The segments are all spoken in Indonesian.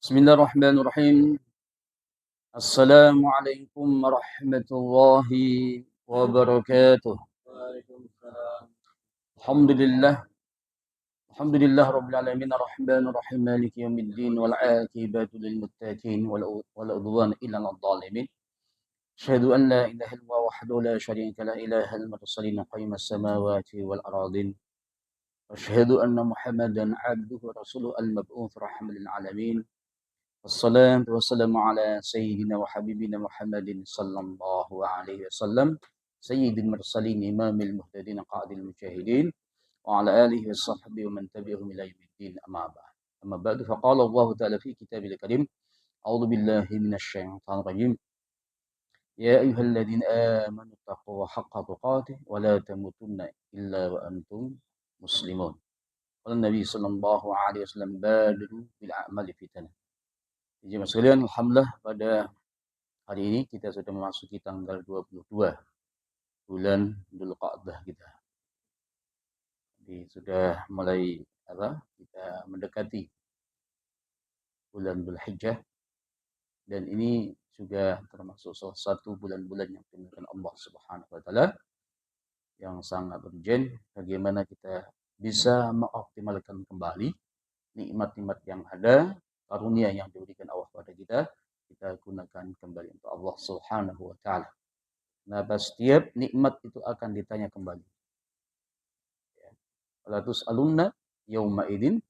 Bismillahirrahmanirrahim. Assalamualaikum warahmatullahi wabarakatuh. Alhamdulillah. Alhamdulillah rabbil alamin arrahmanir rahim maliki yaumiddin wal 'aqibatu lil muttaqin wal udwan illa 'alal zalimin. Asyhadu an la ilaha illallah wahdahu la syarika la ilaha illa mursalin qayyimas samawati wal aradin. Asyhadu anna Muhammadan 'abduhu wa rasuluhu al-mab'uts rahmatan lil alamin. Wassalatu wassalamu ala sayyidina wa habibina Muhammadin sallallahu alaihi wasallam sayyidil mursalin imamil muhtadin qa'idil mujahidin wa ala alihi wa sahbihi wa man tabi'ahum ila yaumiddin amma ba'du faqala Allah ta'ala fi kitabil karim a'udzu billahi minasy syaithanir rajim ya ayyuhalladzina amanu taqullaha haqqa tuqatih wa la tamutunna illa wa antum muslimun. Qala Nabi sallallahu alaihi wasallam badiru bil a'mali fitnah. Jemaah sekalian, alhamdulillah pada hari ini kita sudah memasuki tanggal 22 bulan Dzulqa'dah kita. Jadi sudah mulai kita mendekati bulan Dzulhijjah dan ini juga termasuk salah satu bulan-bulan yang dimiliki Allah Subhanahu wa taala yang sangat urgent bagaimana kita bisa mengoptimalkan kembali nikmat-nikmat yang ada, karunia yang diberikan Allah kepada kita gunakan kembali untuk Allah Subhanahu wa taala. Nah, setiap nikmat itu akan ditanya kembali. Wala tus'alunna yauma idzin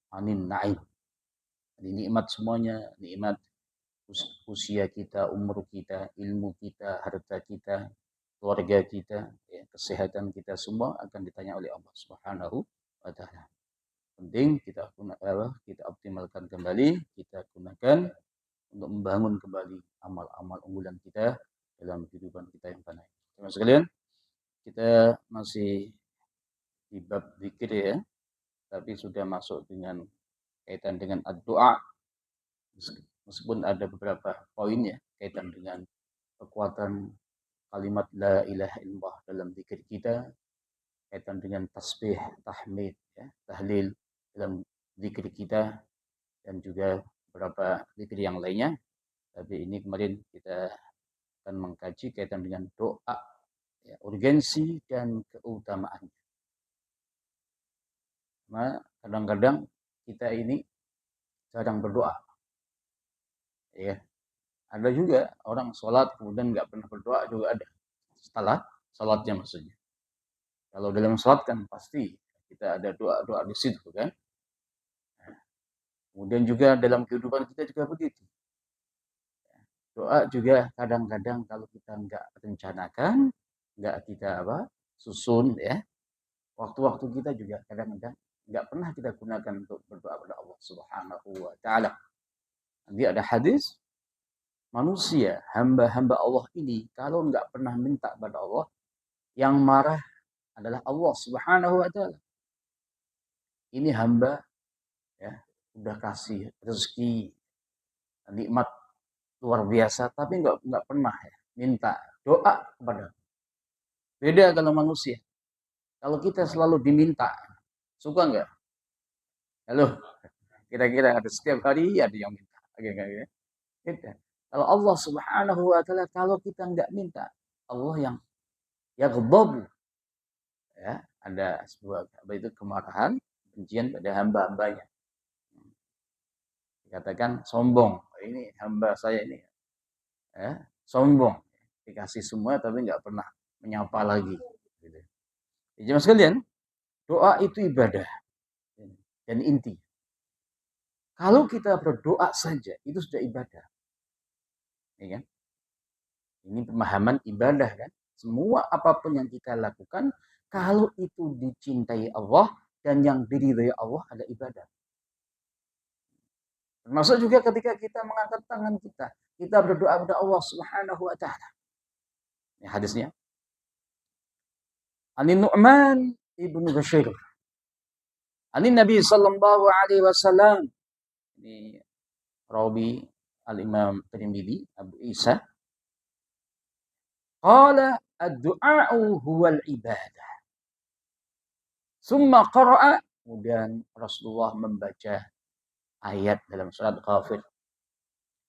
'anin na'im. Jadi nikmat semuanya, nikmat usia kita, umur kita, ilmu kita, harta kita, keluarga kita, ya, kesehatan kita semua akan ditanya oleh Allah Subhanahu wa taala. Penting kita optimalkan kembali, kita gunakan untuk membangun kembali amal-amal unggulan kita dalam kehidupan kita yang fana. Teman-teman sekalian, kita masih di bab zikir ya, tapi sudah masuk dengan kaitan dengan doa. Meskipun ada beberapa poin ya kaitan dengan kekuatan kalimat la ilaha illallah dalam zikir kita, kaitan dengan tasbih, tahmid, ya, tahlil dalam zikir kita dan juga beberapa zikir yang lainnya. Tapi ini kemarin kita akan mengkaji kaitan dengan doa, ya, urgensi dan keutamaannya. Nah, kadang-kadang kita ini jarang berdoa. Ya, ada juga orang sholat kemudian nggak pernah berdoa juga ada. Setelah sholatnya maksudnya. Kalau dalam sholat kan pasti kita ada doa-doa di situ kan. Kemudian juga dalam kehidupan kita juga begitu. Doa juga kadang-kadang kalau kita nggak rencanakan, nggak kita susun ya, waktu-waktu kita juga kadang-kadang nggak pernah kita gunakan untuk berdoa kepada Allah Subhanahu wa taala. Nanti ada hadis, manusia, hamba-hamba Allah ini kalau nggak pernah minta kepada Allah, yang marah adalah Allah Subhanahu wa taala. Ini hamba ya, udah kasih rezeki, nikmat luar biasa, tapi nggak pernah ya minta doa kepada. Beda kalau manusia. Kalau kita selalu diminta, suka nggak? Halo, kira-kira ada setiap hari ada yang minta. Gitu. Kalau Allah Subhanahu wa taala kalau kita nggak minta, Allah yang yaghdabu. Ya, ada sebuah itu kemarahan, kebencian pada hamba-hambanya. Dikatakan sombong. Ini hamba saya ini. Ya, sombong. Dikasih semua tapi nggak pernah menyapa lagi. Gitu. Jadi sekalian, doa itu ibadah dan inti. Kalau kita berdoa saja itu sudah ibadah. Ya kan? Ini pemahaman ibadah kan. Semua apapun yang kita lakukan, kalau itu dicintai Allah dan yang diridhai Allah ada ibadah. Termasuk juga ketika kita mengangkat tangan kita berdoa kepada Allah Subhanahu wa taala. Ini hadisnya. Anin Nu'man ibnu Bashir. Anin Nabi sallallahu alaihi wasallam. Ini rawi Al-Imam Tirmidzi, Abu Isa. Qala ad-du'a'u huwal ibadah. Summa qara'a, kemudian Rasulullah membaca ayat dalam surat Ghafir.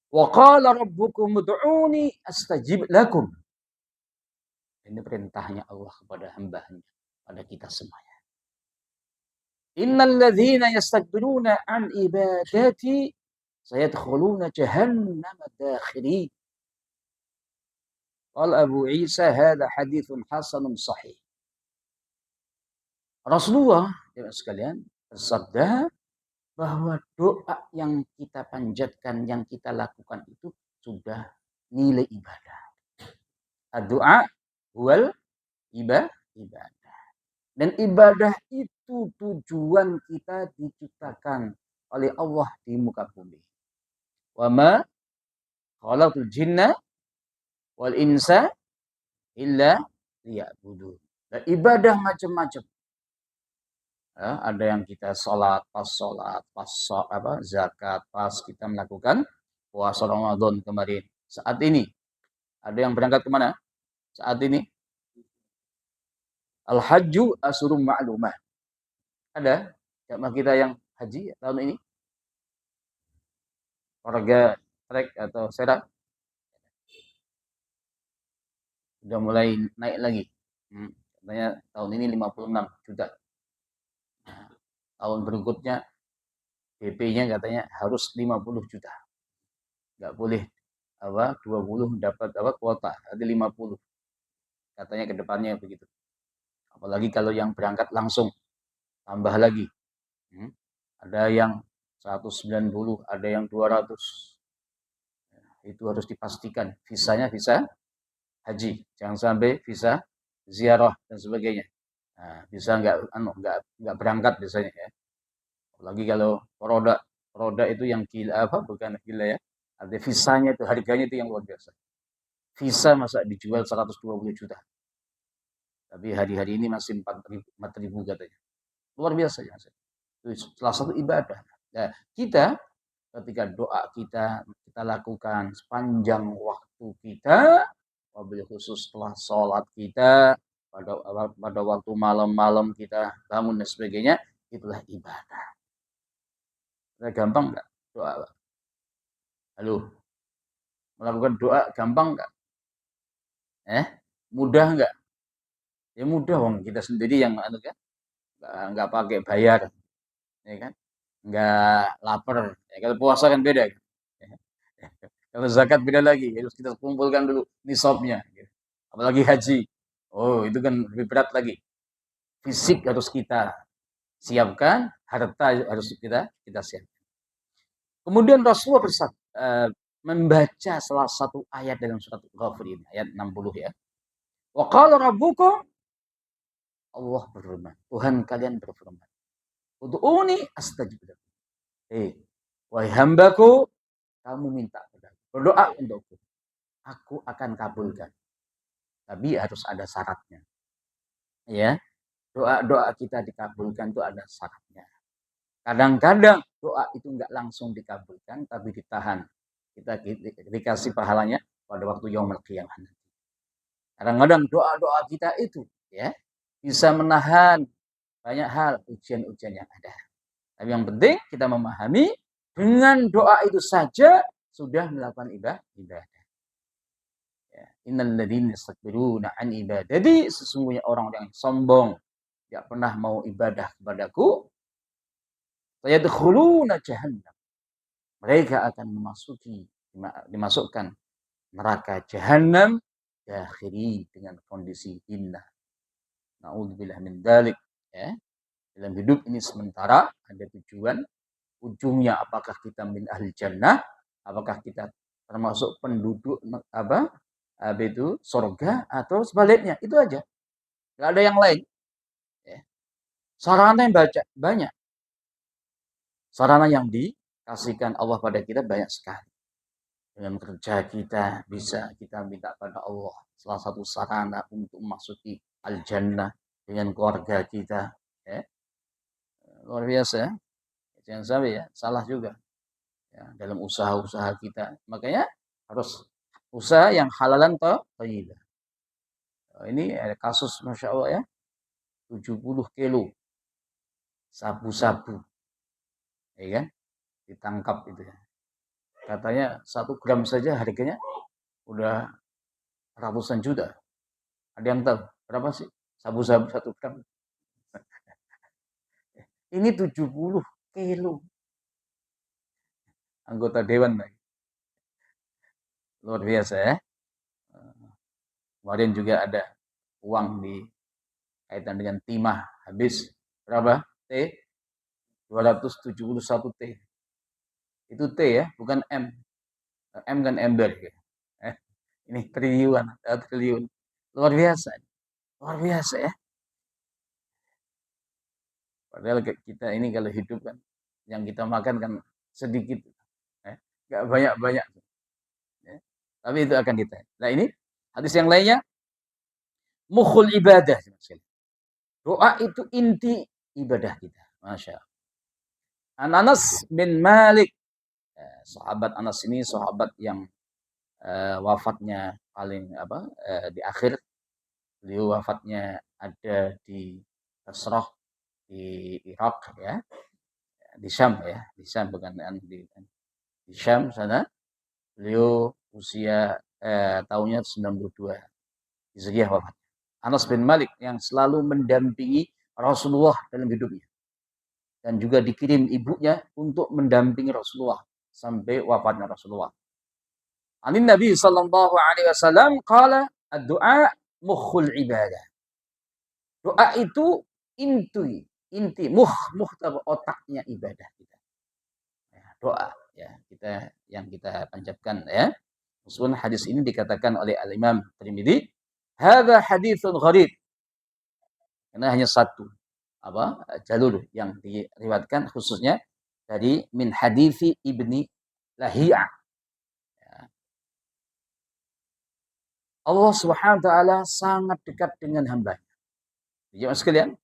Wa qala rabbukum ud'uni astajib lakum. Ini perintahnya Allah kepada hamba-Nya, pada kita semuanya. Innal ladzina yastakbiruna an ibadati sayadkhuluna jahannam dakhirin. Qala Abu Isa hadza haditsun hasanun sahih. Rasulullah sekalian bersabda bahwa doa yang kita panjatkan, yang kita lakukan itu sudah nilai ibadah. Doa wal ibadah. Dan ibadah itu tujuan kita diciptakan oleh Allah di muka bumi. Wa ma khalaqul jinna wal insa illa liya'budun. Dan ibadah macam-macam. Ya, ada yang kita sholat, pas zakat, pas kita melakukan puasa Ramadan kemarin. Saat ini, ada yang berangkat kemana? Saat ini, Al-Hajju Asrum Ma'lumah. Ada jamaah kita yang haji tahun ini? Warga trek atau serak? Sudah mulai naik lagi. Katanya tahun ini 56 juta. Tahun berikutnya BP-nya katanya harus 50 juta. Enggak boleh 20 dapat kuota, ada 50. Katanya ke depannya begitu. Apalagi kalau yang berangkat langsung tambah lagi. Ada yang 190, ada yang 200. Itu harus dipastikan visanya visa haji, jangan sampai visa ziarah dan sebagainya. Nah, bisa nggak berangkat biasanya ya. Apalagi kalau roda itu yang gila bukan gila ya. Ada visanya itu harganya itu yang luar biasa. Visa masa dijual 120 juta. Tapi hari-hari ini masih 4.000 katanya. Luar biasa ya. Itu salah satu ibadah. Nah, kita ketika doa kita lakukan sepanjang waktu kita, wabil khusus setelah sholat kita, pada waktu malam-malam kita bangun dan sebagainya, itulah ibadah. Gampang nggak doa? Halo, melakukan doa gampang nggak? Mudah nggak? Ya mudah, wong kita sendiri yang kan, nggak pakai bayar, ya kan? Nggak lapar. Ya, kalau puasa kan beda. Kan? Kalau zakat beda lagi, harus kita kumpulkan dulu nisabnya. Apalagi haji, oh itu kan lebih berat lagi. Fisik harus kita siapkan, harta harus kita siapkan. Kemudian Rasulullah membaca salah satu ayat dalam surat Ghafir ini, ayat 60 ya. Wa qala rabbukum, Allah berfirman, Tuhan kalian berfirman, ud'uni astajib lakum. Wahai hambaku, kamu minta padaku, berdoa untukku, aku akan kabulkan. Tapi harus ada syaratnya. Ya, doa kita dikabulkan itu ada syaratnya. Kadang-kadang doa itu enggak langsung dikabulkan, tapi ditahan. Kita dikasih pahalanya pada waktu yaumul qiyamah. Kadang-kadang doa-doa kita itu ya bisa menahan banyak hal, ujian-ujian yang ada. Tapi yang penting kita memahami dengan doa itu saja sudah melakukan ibadah. Ya. Innal ladzina yastakbiruna an ibadati, sesungguhnya orang-orang yang sombong tidak pernah mau ibadah kepadaku, sayadkhuluna jahannam. Mereka akan dimasukkan neraka jahanam dakhiri dengan kondisi indah. Na'udzubillah min dzalik. Ya. Dalam hidup ini sementara ada tujuan, ujungnya apakah kita min ahli jannah, apakah kita termasuk penduduk itu surga atau sebaliknya, itu aja. Enggak ada yang lain. Ya. Sarana yang banyak. Sarana yang dikasihkan Allah pada kita banyak sekali. Dengan kerja kita bisa kita minta pada Allah. Salah satu sarana untuk memasuki al-jannah dengan keluarga kita. Ya. Luar biasa. Jangan sampai ya, salah juga. Ya, dalam usaha-usaha kita. Makanya harus usaha yang halalan thayyibah. Ini ada kasus Masya Allah ya. 70 kilo sabu-sabu. Ya kan? ditangkap itu ya. Katanya 1 gram saja harganya udah ratusan juta. Ada yang tahu berapa sih sabu-sabu 1 gram? Ini 70 kilo anggota dewan. Luar biasa ya. Kemarin juga ada uang di kaitan dengan timah habis berapa? T 271 T. Itu T ya, bukan M. M kan ember gitu. Ini triliun. Luar biasa. Luar biasa ya. Padahal kita ini kalau hidup kan yang kita makan kan sedikit. Gak banyak-banyak. Ya. Tapi itu akan kita. Nah ini hadis yang lainnya mukhul ibadah. Doa itu inti ibadah kita. Masya Allah. Anas bin Malik. Sahabat Anas ini sahabat yang wafatnya paling di akhir. Beliau wafatnya ada di Basrah di Irak ya. Di Syam ya. Di Syam bukan di Syam sana. Beliau usia tahunnya 92 Hijriah wafat. Anas bin Malik yang selalu mendampingi Rasulullah dalam hidupnya. Dan juga dikirim ibunya untuk mendampingi Rasulullah sampai wafatnya Rasulullah. Anin Nabi sallallahu alaihi wasallam qala ad-du'a mukhul ibadah. Doa itu inti otaknya ibadah kita. Ya, doa ya kita yang kita panjatkan ya. Meskipun hadis ini dikatakan oleh Al-Imam Tirmidzi, hadza haditsun gharib. Karena hanya satu jalur yang diriwayatkan khususnya dari min hadisi Ibni Lahiyah. Ya. Allah Subhanahu wa taala sangat dekat dengan hamba-Nya. Jemaah sekalian,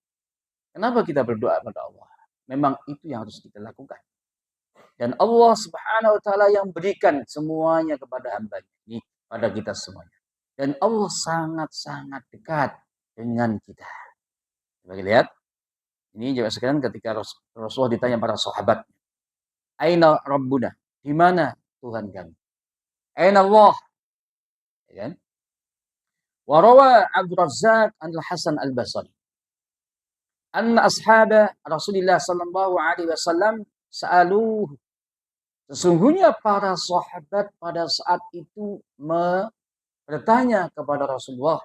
kenapa kita berdoa kepada Allah? Memang itu yang harus kita lakukan. Dan Allah Subhanahu wa taala yang berikan semuanya kepada hamba-Nya ini pada kita semuanya. Dan Allah sangat-sangat dekat dengan kita. Coba lihat. Ini juga sekarang ketika Rasulullah ditanya para sahabat, Aina Rabbuna? Di mana Tuhan kami? Aina Allah? Ya kan? Wa rawa Abdul Razzaq Al-Hasan Al-Basri. Anna ashaba Rasulullah sallallahu alaihi wasallam sa'aluhu. Sesungguhnya para sahabat pada saat itu bertanya kepada Rasulullah,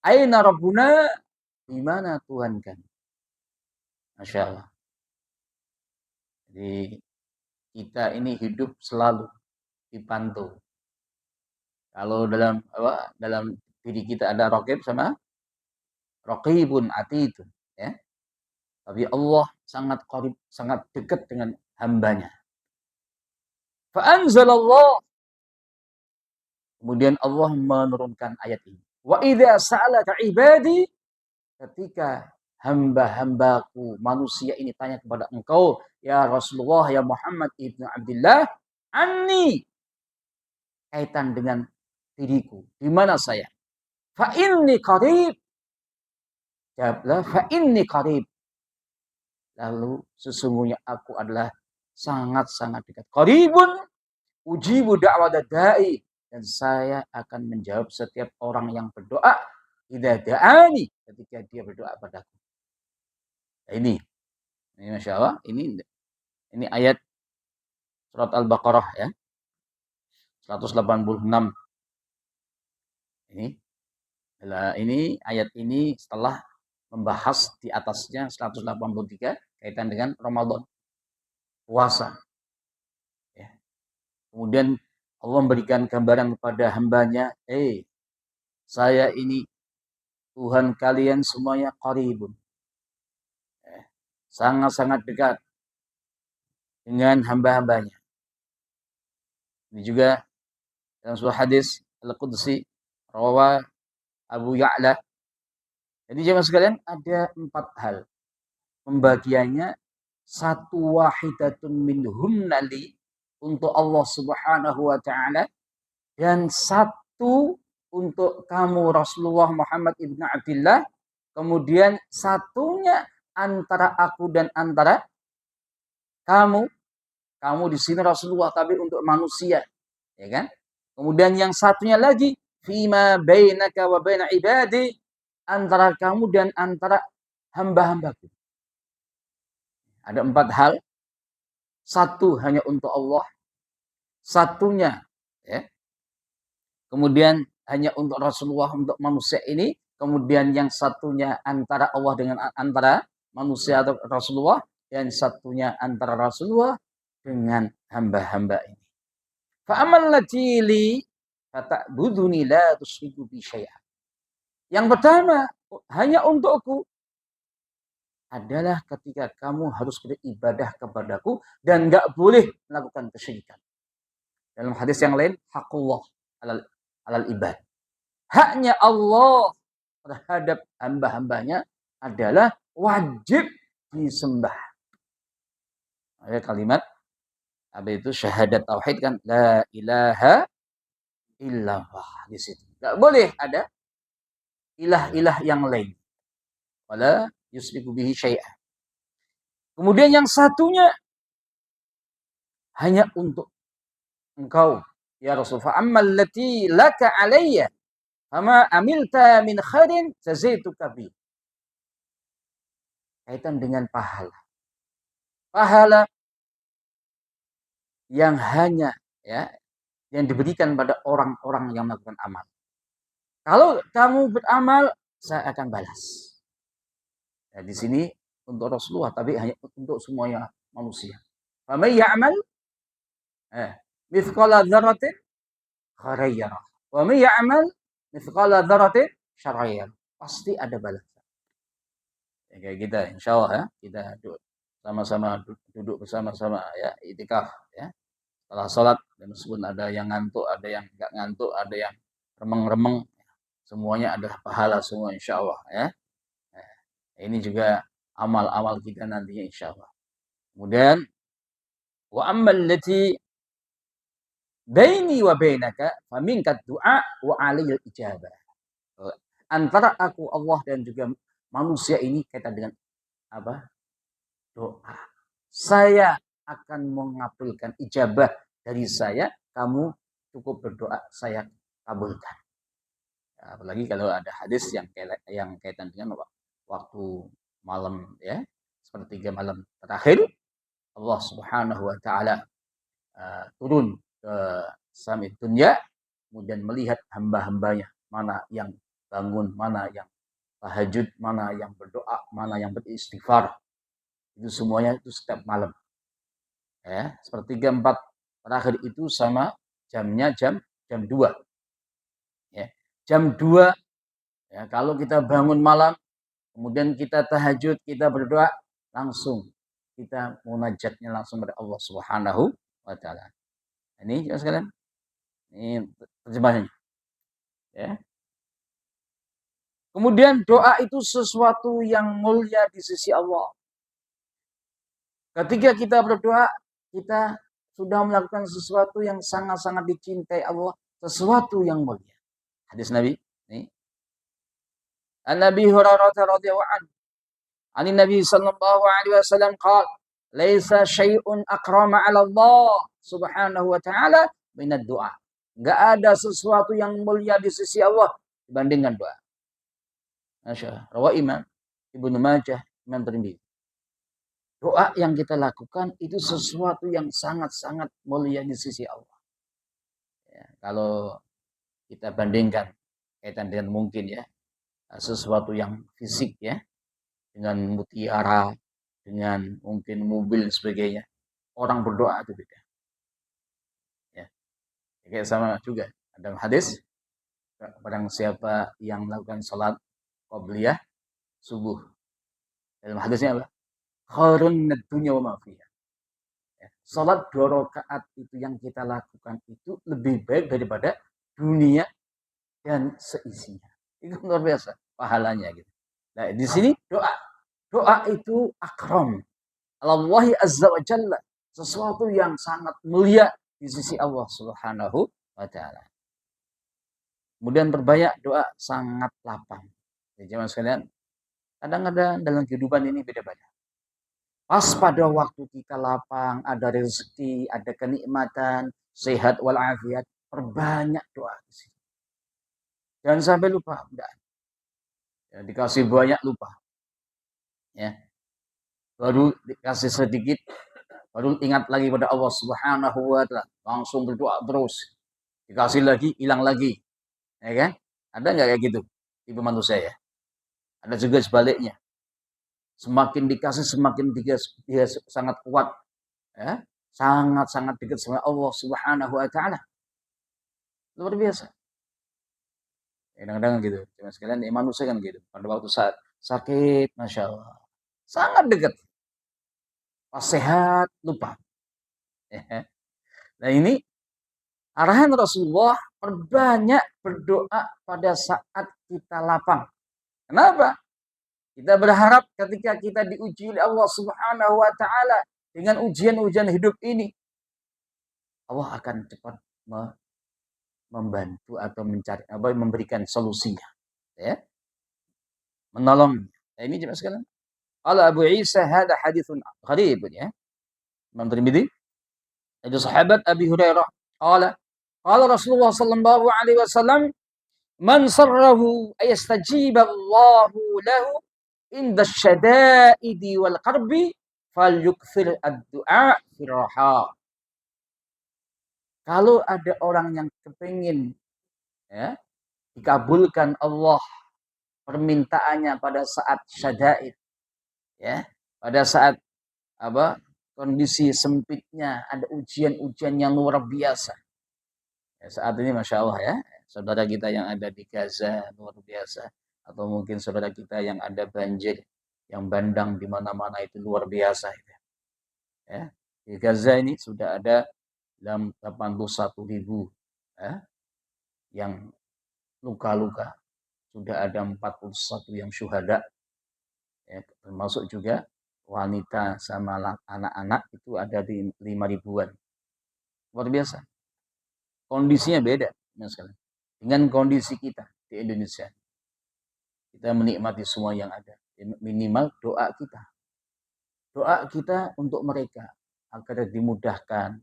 Aina Rabbuna? Di mana Tuhan kami? Masya Allah. Jadi kita ini hidup selalu dipantau. Kalau dalam diri kita ada raqib sama raqibun atid ya. Tapi Allah sangat qarib, sangat dekat dengan hambanya. Fa anzalallah. Kemudian Allah menurunkan ayat ini. Wa idza sa'alaka ibadi, ketika hamba-hambaku manusia ini tanya kepada engkau ya Rasulullah ya Muhammad ibnu Abdullah anni, kaitan dengan diriku, di mana saya? Fa inni qarib. Jawablah fa inni qarib. Lalu sesungguhnya aku adalah sangat-sangat dekat. Qaribun ujibu da'wat da'i, dan saya akan menjawab setiap orang yang berdoa idza da'ani, ketika dia berdoa padaku. Nah, ini Masya Allah, ini ayat surat Al-Baqarah ya. 186. Ini ayat ini setelah membahas di atasnya 183 kaitan dengan Ramadan, puasa. Ya. Kemudian Allah memberikan gambaran kepada hambanya, saya ini Tuhan kalian semuanya qaribun. Sangat-sangat dekat dengan hamba-hambanya. Ini juga dalam sebuah hadis Al-Qudsi rawa Abu Ya'la. Jadi jemaah sekalian ada 4 hal. Pembagiannya satu wahidatun minhunna li untuk Allah Subhanahu wa taala, dan satu untuk kamu Rasulullah Muhammad ibnu Abdullah, kemudian satunya antara aku dan antara kamu, Kamu di sini Rasulullah, tapi untuk manusia, ya kan? Kemudian yang satunya lagi, fima bainaka wa baina ibadi, antara kamu dan antara hamba-hambaku. Ada 4 hal. Satu hanya untuk Allah, satunya ya. Kemudian hanya untuk Rasulullah, untuk manusia ini. Kemudian yang satunya antara Allah dengan antara manusia atau Rasulullah. Yang satunya antara Rasulullah dengan hamba-hamba ini. Fa'amal lati fata'buduni la tusyriku bi syai'a. Yang pertama, hanya untukku adalah ketika kamu harus beribadah kepadaku dan enggak boleh melakukan kesyirikan. Dalam hadis yang lain, haqqullah alal ibad. Haknya Allah terhadap hamba-hambanya adalah wajib disembah. Ada kalimat apa itu syahadat tauhid kan, la ilaha illallah di situ. Enggak boleh ada ilah-ilah yang lain. Wala yusriku bihi syai'ah. Kemudian yang satunya hanya untuk engkau ya Rasul. Fa ammal lati laka alayya fama amilta min khairin jazaituka bi. Kaitan dengan pahala. Pahala yang hanya ya yang diberikan pada orang-orang yang melakukan amal. Kalau kamu beramal, saya akan balas. Ya, di sini untuk Rasulullah, tapi hanya untuk semuanya manusia. Faman ya'mal mithqala dzarratin khairan yarah. Wa man ya'mal mithqala dzarratin syarran yarah. Pasti ada balasan. Ya, kayak kita insyaallah ya, kita sama-sama duduk bersama-sama ya, itikaf ya. Setelah sholat, dan meskipun ada yang ngantuk, ada yang enggak ngantuk, ada yang remeng-remeng, semuanya adalah pahala semua insyaallah ya. Nah, ini juga amal-amal kita nantinya insyaallah. Kemudian wa ammal lati baini wa bainaka faminka du'a wa alayil ijabah. Antara aku Allah dan juga manusia ini kaitan dengan apa? Doa. Saya akan mengabulkan ijabah dari saya, kamu cukup berdoa, saya kabulkan. Ya, apalagi kalau ada hadis yang kaitan dengan waktu malam ya, sepertiga malam terakhir Allah Subhanahu wa taala turun ke samit dunia, kemudian melihat hamba-hambanya, mana yang bangun, mana yang tahajud, mana yang berdoa, mana yang beristighfar. Itu semuanya itu setiap malam. Ya, sepertiga 4 terakhir itu sama jamnya jam 2. Ya. Jam 2 ya, kalau kita bangun malam, kemudian kita tahajud, kita berdoa, langsung kita munajatnya langsung kepada Allah Subhanahu wa taala. Ini ya sekalian. Ini terjemahannya. Ya. Kemudian doa itu sesuatu yang mulia di sisi Allah. Ketika kita berdoa, kita sudah melakukan sesuatu yang sangat-sangat dicintai Allah, sesuatu yang mulia. Hadis Nabi, nih. An-Nabi Hurairah radhiyallahu anhu, Ani Nabi sallallahu alaihi wasallam qala, "Laisa syai'un akrama 'ala Allah Subhanahu wa ta'ala min ad-du'a." Enggak ada sesuatu yang mulia di sisi Allah dibandingkan doa. Masya Allah. Imam Ibnu Majah, Imam Tirmidzi. Doa yang kita lakukan itu sesuatu yang sangat-sangat mulia di sisi Allah. Ya, kalau kita bandingkan kaitan dengan mungkin ya sesuatu yang fisik ya, dengan mutiara, dengan mungkin mobil dan sebagainya. Orang berdoa itu beda. Ya, kayak sama juga. Ada hadis, barang siapa yang melakukan salat qabliyah subuh. Dalam hadisnya apa? Khairun dunya wa ma fiha. Salat 2 rakaat itu yang kita lakukan itu lebih baik daripada dunia dan seisinya. Itu luar biasa pahalanya gitu. Nah, di sini doa itu akram. Allahi azza wa jalla, sesuatu yang sangat mulia di sisi Allah Subhanahu wa taala. Kemudian berbanyak doa sangat lapang. Ya, jemaah sekalian, kadang-kadang dalam kehidupan ini beda-beda. Pas pada waktu kita lapang, ada rezeki, ada kenikmatan, sehat walafiat, perbanyak doa di sini. Jangan sampai lupa, enggak. Ya, dikasih banyak lupa. Ya, baru dikasih sedikit, baru ingat lagi pada Allah Subhanahu wa taala, langsung berdoa terus. Dikasih lagi, hilang lagi. Ya kan? Ada enggak kayak gitu? Tipe manusia ya. Ada juga sebaliknya. Semakin dikasih, semakin dia sangat kuat. Ya, sangat-sangat dekat sama Allah Subhanahu wa taala. Luar biasa. Kadang-kadang gitu. Cuma sekalian ya manusia kan gitu. Pada waktu saat sakit, Masya Allah. Sangat dekat. Pas sehat, lupa. Nah ini arahan Rasulullah, perbanyak berdoa pada saat kita lapang. Kenapa? Kita berharap ketika kita diuji oleh Allah Subhanahu wa taala dengan ujian-ujian hidup ini, Allah akan cepat membantu atau memberikan solusinya, ya, menolong. Nah, ini jelas sekali. Qala Abu Isa hada haditsun gharib, ya. Imam Tirmidzi, itu sahabat Abi Hurairah, qala Rasulullah sallallahu alaihi wasallam, man sarrahu ayastajiba Allahu lahu inda syada'idi wal qarbi falyukthir ad-du'a fil raha. Kalau ada orang yang kepingin, ya, dikabulkan Allah permintaannya pada saat syada'id, ya, pada saat kondisi sempitnya, ada ujian-ujian yang luar biasa. Ya, saat ini Masya Allah, ya, saudara kita yang ada di Gaza luar biasa, atau mungkin saudara kita yang ada banjir, yang bandang di mana-mana itu luar biasa. Ya, di Gaza ini sudah ada 81.000, ya, yang luka-luka, sudah ada 41 yang syuhada, ya, termasuk juga wanita sama anak-anak itu ada di 5.000-an. Luar biasa. Kondisinya beda dengan kondisi kita di Indonesia. Kita menikmati semua yang ada. Minimal doa kita. Doa kita untuk mereka agar dimudahkan.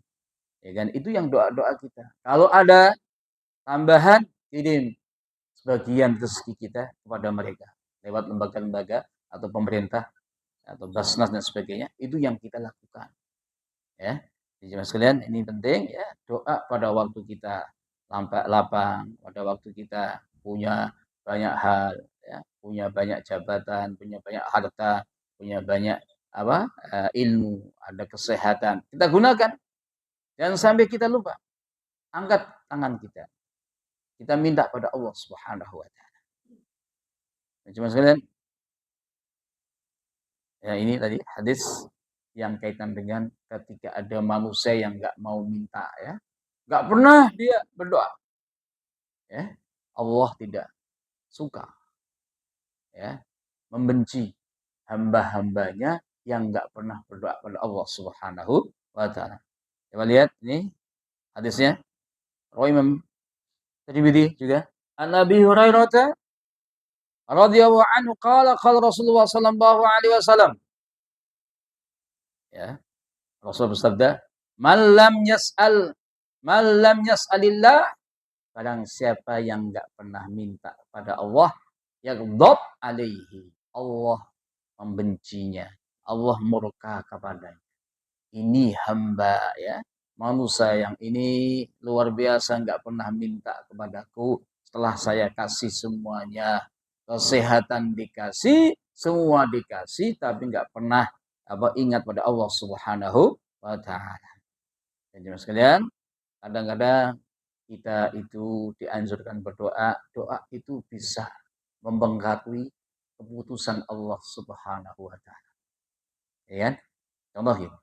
Ya kan? Itu yang doa-doa kita. Kalau ada tambahan, kirim sebagian rezeki kita kepada mereka lewat lembaga-lembaga atau pemerintah atau Basnas dan sebagainya. Itu yang kita lakukan. Ya. Jadi sekalian, ini penting, ya, doa pada waktu kita lapang, pada waktu kita punya banyak hal, ya, punya banyak jabatan, punya banyak harta, punya banyak ilmu, ada kesehatan. Kita gunakan. Jangan sampai kita lupa. Angkat tangan kita. Kita minta pada Allah Subhanahu wa taala. Cuma sekalian, ya, ini tadi hadis yang kaitan dengan ketika ada manusia yang nggak mau minta, ya, nggak pernah dia berdoa, ya, Allah tidak suka, ya, membenci hamba-hambanya yang nggak pernah berdoa pada Allah Subhanahu wa taala. Coba lihat ini hadisnya. Imam Tirmidzi juga. An Abi Hurairah radhiyallahu anhu qala Rasulullah sallallahu alaihi wasallam. Ya. Rasul bersabda, "Man lam yas'alillah, barang siapa yang enggak pernah minta pada Allah, yaghdab alaihi, Allah membencinya, Allah murka kepadanya." Ini hamba, ya, manusia yang ini luar biasa, enggak pernah minta kepadaku setelah saya kasih semuanya. Kesehatan dikasih, semua dikasih, tapi enggak pernah ingat pada Allah Subhanahu wa taala. Jadi sekalian, kadang-kadang kita itu dianjurkan berdoa, doa itu bisa mempengaruhi keputusan Allah Subhanahu wa taala. Ya kan? Contoh gitu.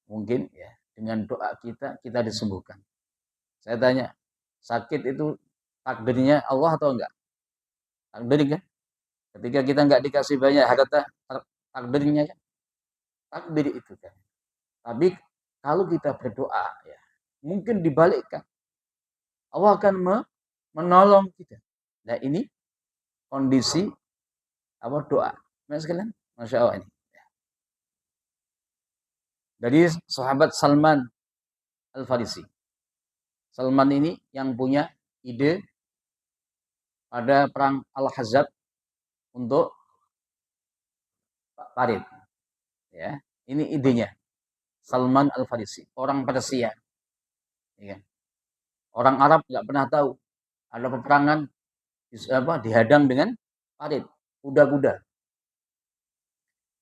Mungkin, ya, dengan doa kita disembuhkan. Saya tanya, sakit itu takdirnya Allah atau enggak? Takdir kan? Ketika kita enggak dikasih banyak harta, takdirnya kan? Takdir itu kan. Tapi kalau kita berdoa, ya, mungkin dibalikkan. Allah akan menolong kita. Nah, ini kondisi doa. Mas sekalian, Masya Allah ini. dari sahabat Salman Al-Farisi. Salman ini yang punya ide pada perang Al-Ahzab untuk parit. Ya, ini idenya. Salman Al-Farisi, orang Persia. Ya. Orang Arab nggak pernah tahu ada peperangan dihadang dengan parit, kuda-kuda.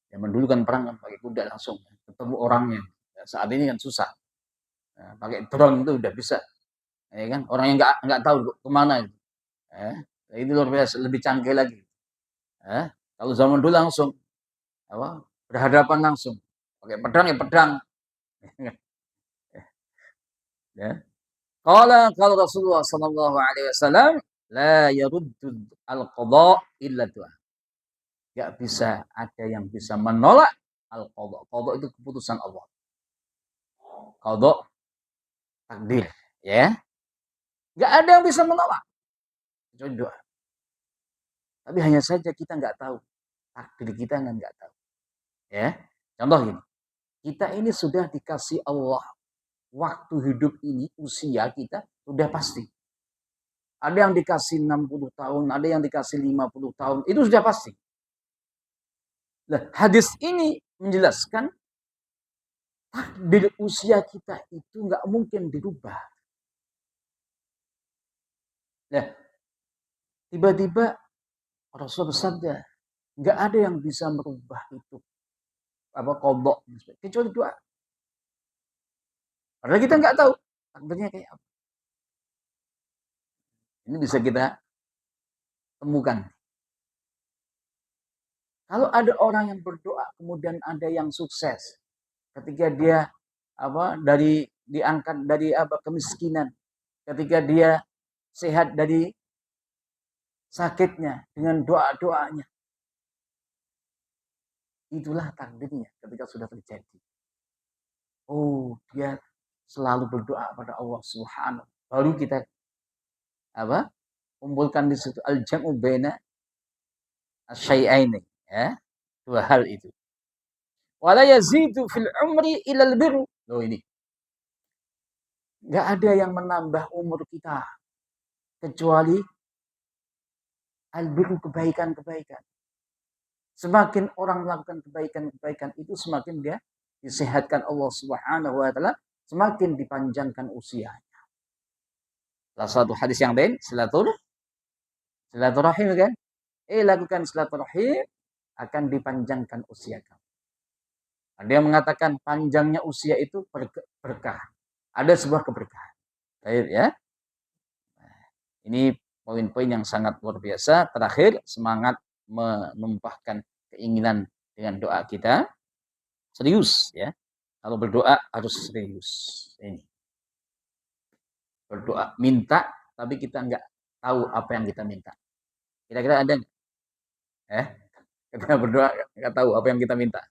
Zaman dulu kan perang pakai kuda langsung, ketemu orangnya. Saat ini kan susah. Nah, pakai drone itu udah bisa. Ya kan? Orang yang nggak tahu kemana itu. Itu luar biasa, lebih canggih lagi. Kalau zaman dulu langsung berhadapan langsung. Pakai pedang ya pedang. Ya. Kalau Rasulullah sallallahu alaihi wasallam la yaruddu al-qada illa du'a. Enggak bisa ada yang bisa menolak al-qada. Qada itu keputusan Allah. Qada takdir, ya. Enggak ada yang bisa menolak kecuali doa. Tapi hanya saja kita enggak tahu. Takdir kita enggak tahu. Ya. Contoh gini. Kita ini sudah dikasih Allah waktu hidup ini, usia kita sudah pasti. Ada yang dikasih 60 tahun, ada yang dikasih 50 tahun. Itu sudah pasti. Nah, hadis ini menjelaskan takdir usia kita itu nggak mungkin dirubah. Nah, tiba-tiba Rasul bersabda, nggak ada yang bisa merubah itu. Qadha, kecuali doa. Padahal kita nggak tahu takdirnya kayak apa. Ini bisa kita temukan. Kalau ada orang yang berdoa, kemudian ada yang sukses, ketika dia diangkat dari kemiskinan, ketika dia sehat dari sakitnya dengan doa-doanya, itulah takdirnya ketika sudah terjadi. Oh, dia selalu berdoa pada Allah Subhanahu. Baru kita kumpulkan di situ al-jam'u baina asy-syai'aini, ya. Dua hal itu. Wala yazidu fil umri ilal birru. Loh ini. Enggak ada yang menambah umur kita kecuali al-birru, kebaikan-kebaikan. Semakin orang melakukan kebaikan-kebaikan itu, semakin dia disehatkan Allah Subhanahu wa taala, semakin dipanjangkan usianya. Salah satu hadis yang lain, silaturahim kan? Lakukan silaturahim akan dipanjangkan usia kamu. Ada yang mengatakan panjangnya usia itu berkah. Ada sebuah keberkahan. Baik ya. Ini poin-poin yang sangat luar biasa. Terakhir, semangat menumpahkan keinginan dengan doa kita. Serius ya. Kalau berdoa harus serius. Ini. Berdoa, minta, tapi kita nggak tahu apa yang kita minta. Kira-kira ada nggak? Kita berdoa nggak tahu apa yang kita minta.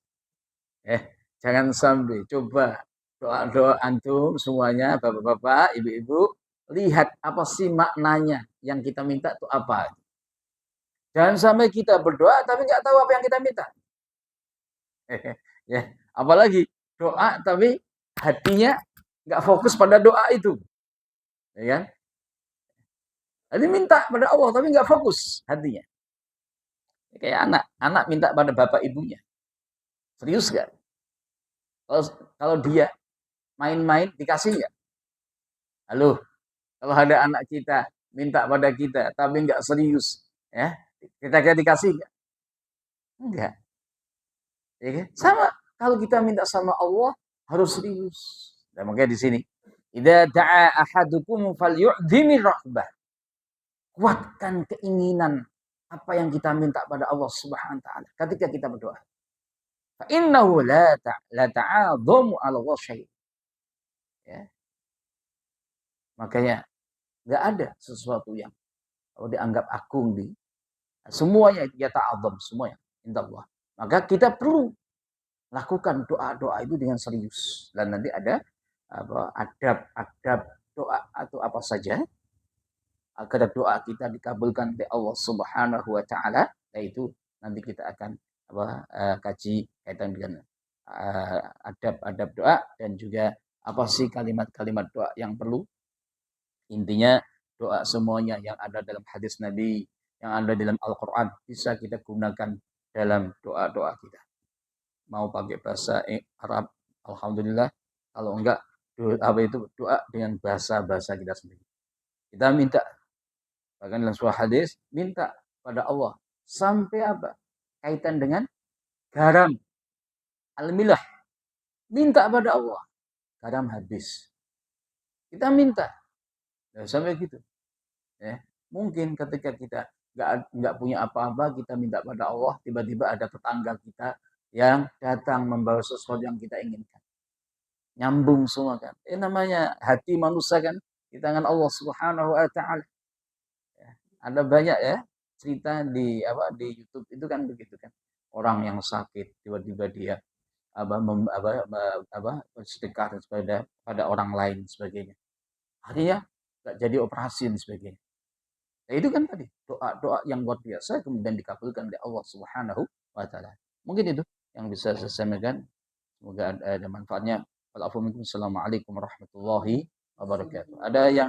Jangan sampai. Coba doa-doa antum semuanya, bapak-bapak, ibu-ibu, lihat apa sih maknanya yang kita minta itu apa. Jangan sampai kita berdoa tapi nggak tahu apa yang kita minta. Ya, apalagi doa tapi hatinya nggak fokus pada doa itu, ya kan? Jadi minta pada Allah tapi nggak fokus hatinya. Kayak anak minta pada bapak ibunya, serius nggak? Kalau dia main-main dikasih nggak? Halo, kalau ada anak kita minta pada kita tapi nggak serius, ya kita dikasih nggak? Enggak. Ya kan? Sama kalau kita minta sama Allah harus serius. Dan makanya di sini, idza da'a ahadukum falyu'dhimir rahbah. Kuatkan keinginan apa yang kita minta pada Allah Subhanahu wa taala ketika kita berdoa. Fa innahu la ta'adhamu 'ala Allah syai'. Ya. Makanya enggak ada sesuatu yang dianggap agung di semuanya ya ta'adzam, semuanya inda Allah. Maka kita perlu lakukan doa-doa itu dengan serius. Dan nanti ada adab-adab doa atau apa saja agar doa kita dikabulkan oleh Allah Subhanahu wa taala, yaitu nanti kita akan kaji kaitan dengan adab-adab doa dan juga apa sih kalimat-kalimat doa yang perlu. Intinya doa semuanya yang ada dalam hadis Nabi, yang ada dalam Al-Quran bisa kita gunakan dalam doa-doa kita. Mau pakai bahasa Arab, alhamdulillah. Kalau enggak, doa dengan bahasa kita sendiri. Kita minta, bahkan dalam sebuah hadis, minta pada Allah sampai apa? Kaitan dengan garam, al-milah. Minta pada Allah, garam habis. Kita minta, sampai gitu. Ya. Mungkin ketika kita nggak punya apa-apa, kita minta pada Allah, tiba-tiba ada tetangga kita yang datang membawa sesuatu yang kita inginkan. Nyambung semua kan. Namanya hati manusia kan di tangan Allah Subhanahu wa taala. Ya. Ada banyak ya cerita di YouTube itu kan begitu kan. Orang yang sakit tiba-tiba dia bersedekah pada orang lain sebagainya. Akhirnya nggak jadi operasi dan sebagainya. Nah, itu kan tadi doa-doa yang luar biasa kemudian dikabulkan oleh Allah Subhanahu wa taala. Mungkin itu yang bisa saya sampaikan. Semoga ada manfaatnya. Assalamualaikum warahmatullahi wabarakatuh. Ada yang